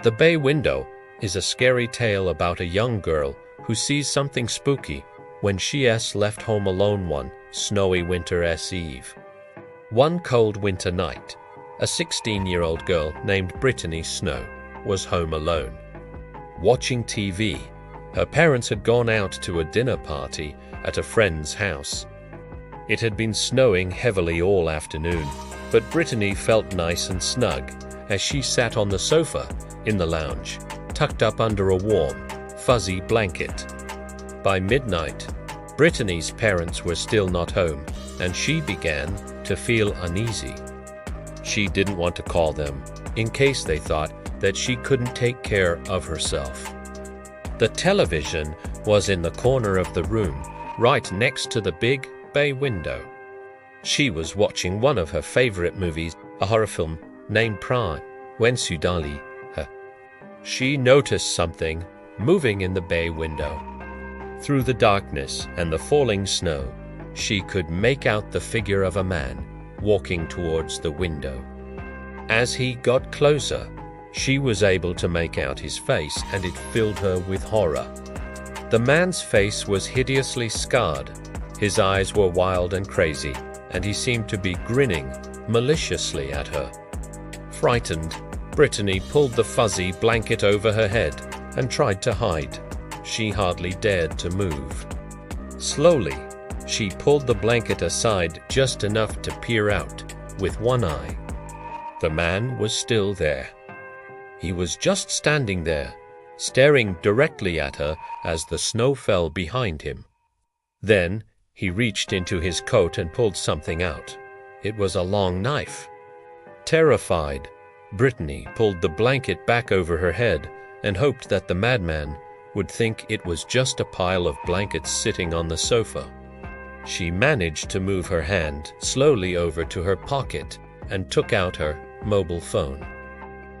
The Bay Window is a scary tale about a young girl who sees something spooky when she's left home alone one snowy winter's eve. One cold winter night, a 16-year-old girl named Brittany Snow was home alone. Watching TV, her parents had gone out to a dinner party at a friend's house. It had been snowing heavily all afternoon, but Brittany felt nice and snug as she sat on the sofa in the lounge, tucked up under a warm, fuzzy blanket. By midnight, Brittany's parents were still not home, and she began to feel uneasy. She didn't want to call them, in case they thought that she couldn't take care of herself. The television was in the corner of the room, right next to the big bay window. She was watching one of her favorite movies, a horror film named Paranoia, when suddenly, she noticed something moving in the bay window. Through the darkness and the falling snow, she could make out the figure of a man walking towards the window. As he got closer, she was able to make out his face, and it filled her with horror. The man's face was hideously scarred. His eyes were wild and crazy, and he seemed to be grinning maliciously at her. Frightened, Brittany pulled the fuzzy blanket over her head and tried to hide. She hardly dared to move. Slowly, she pulled the blanket aside just enough to peer out with one eye. The man was still there. He was just standing there, staring directly at her as the snow fell behind him. Then he reached into his coat and pulled something out. It was a long knife. Terrified, Brittany pulled the blanket back over her head and hoped that the madman would think it was just a pile of blankets sitting on the sofa. She managed to move her hand slowly over to her pocket and took out her mobile phone.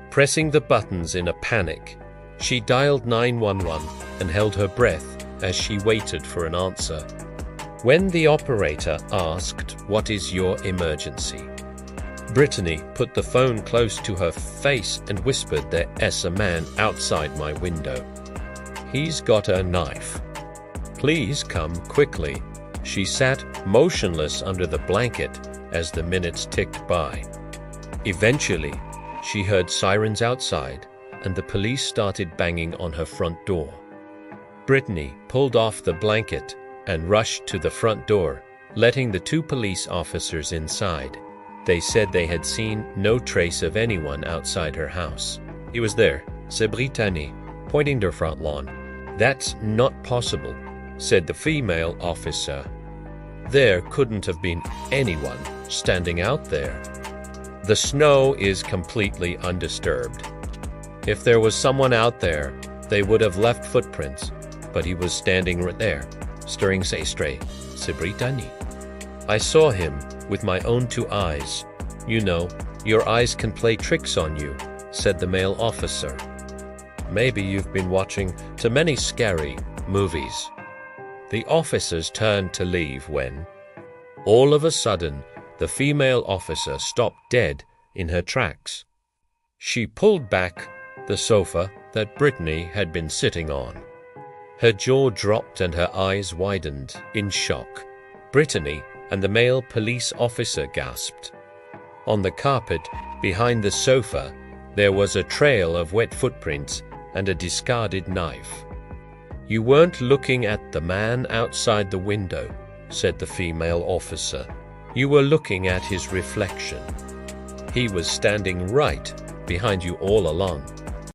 Pressing the buttons in a panic, she dialed 911 and held her breath as she waited for an answer. When the operator asked, "What is your emergency?" Brittany put the phone close to her face and whispered, "There's a man outside my window. He's got a knife. Please come quickly." She sat motionless under the blanket as the minutes ticked by. Eventually, she heard sirens outside, and the police started banging on her front door. Brittany pulled off the blanket and rushed to the front door, letting the two police officers inside. They said they had seen no trace of anyone outside her house. "He was there," said Brittany, pointing to her front lawn. "That's not possible," said the female officer. "There couldn't have been anyone standing out there. The snow is completely undisturbed. If there was someone out there, they would have left footprints, but he was standing right there, staring straight," said Brittany. "I saw him with my own two eyes. You know, your eyes can play tricks on you," said the male officer. "Maybe you've been watching too many scary movies." The officers turned to leave when, all of a sudden, the female officer stopped dead in her tracks. She pulled back the sofa that Brittany had been sitting on. Her jaw dropped and her eyes widened in shock. Brittany and the male police officer gasped. On the carpet behind the sofa, there was a trail of wet footprints and a discarded knife. "You weren't looking at the man outside the window," said the female officer. "You were looking at his reflection. He was standing right behind you all along."